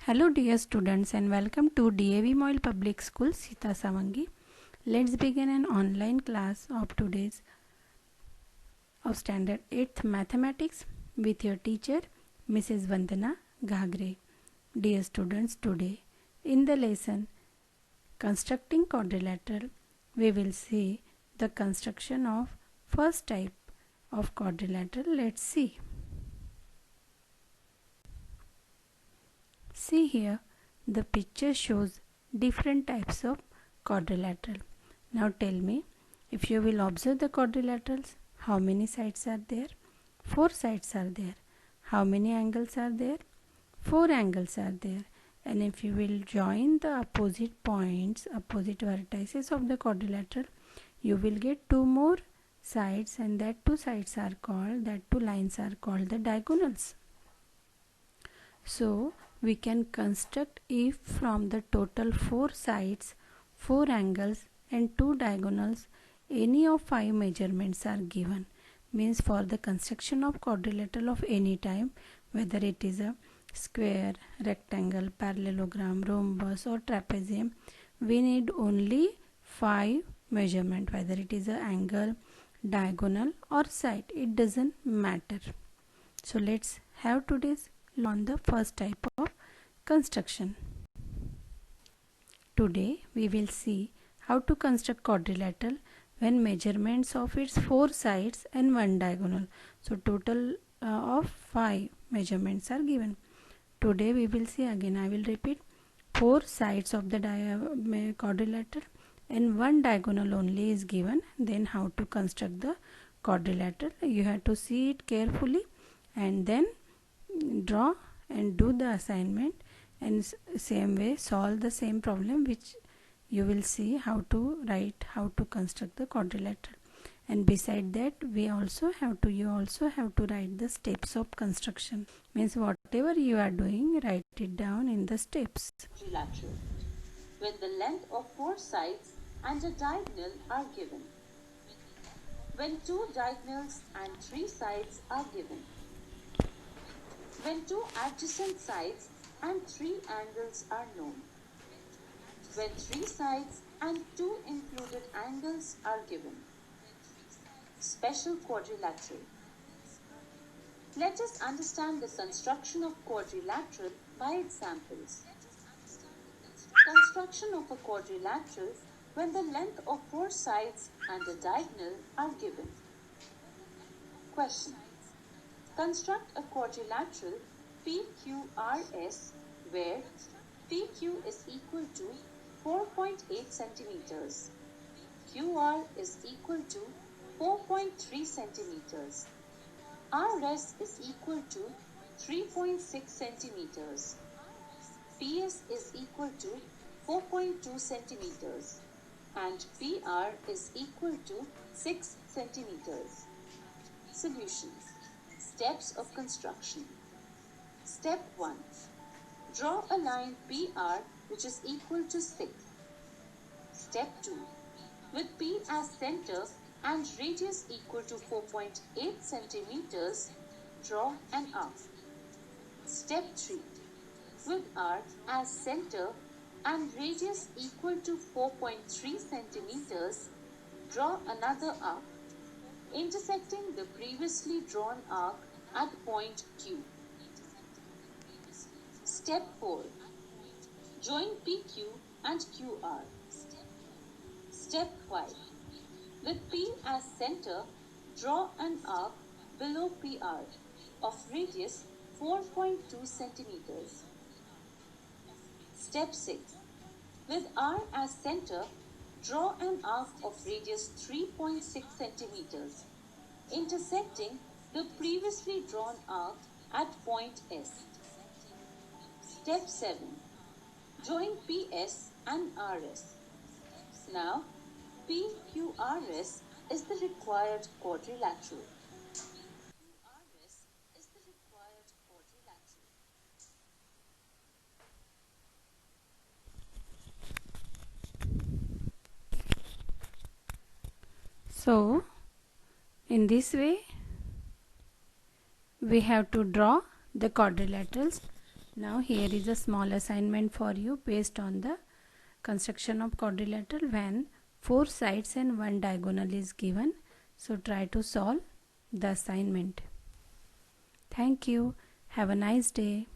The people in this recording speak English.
Hello dear students and welcome to DAV Moil Public School Sita Savangi. Let's begin an online class of today's of Standard 8th Mathematics with your teacher Mrs. Vandana Ghagre. Dear students, today in the lesson Constructing Quadrilateral we will see the construction of first type of quadrilateral. Let's see. See here, the picture shows different types of quadrilateral. Now tell me, if you will observe the quadrilaterals, how many sides are there? 4 sides are there. How many angles are there? 4 angles are there. And if you will join the opposite points, opposite vertices of the quadrilateral, you will get 2 more sides, and that 2 sides are called, that 2 lines are called the diagonals. So, we can construct if from the total 4 sides, 4 angles and 2 diagonals, any of 5 measurements are given. Means for the construction of quadrilateral of any type, whether it is a square, rectangle, parallelogram, rhombus or trapezium, we need only 5 measurement, whether it is an angle, diagonal or side, it doesn't matter. So let's have today's on the first type of construction. Today we will see how to construct quadrilateral when measurements of its 4 sides and 1 diagonal. So total of 5 measurements are given. Today we will see, again I will repeat, 4 sides of the quadrilateral and 1 diagonal only is given. Then how to construct the quadrilateral, you have to see it carefully and then draw and do the assignment, and same way solve the same problem which you will see how to write, how to construct the quadrilateral. And beside that you also have to write the steps of construction. Means whatever you are doing, write it down in the steps. Quadrilateral, when the length of 4 sides and a diagonal are given. When 2 diagonals and 3 sides are given. When 2 adjacent sides and 3 angles are known. When 3 sides and 2 included angles are given. Special quadrilateral. Let us understand the construction of quadrilateral by examples. Construction of a quadrilateral when the length of 4 sides and a diagonal are given. Question. Construct a quadrilateral PQRS where PQ is equal to 4.8 centimeters, QR is equal to 4.3 centimeters, RS is equal to 3.6 centimeters, PS is equal to 4.2 centimeters, and PR is equal to 6 centimeters. Solutions. Steps of construction. Step 1. Draw a line PR which is equal to 6. Step 2. With P as center and radius equal to 4.8 centimeters, draw an arc. Step 3. With R as center and radius equal to 4.3 centimeters, draw another arc, intersecting the previously drawn arc at point Q. Step 4. Join PQ and QR. Step 5. With P as center, draw an arc below PR of radius 4.2 centimeters. Step 6. With R as center, draw an arc of radius 3.6 centimeters, intersecting the previously drawn arc at point S. Step 7. Join PS and RS. Now, PQRS is the required quadrilateral. So, in this way, we have to draw the quadrilaterals Now here is a small assignment for you based on the construction of quadrilateral when 4 sides and 1 diagonal is given. So try to solve the assignment. Thank you. Have a nice day.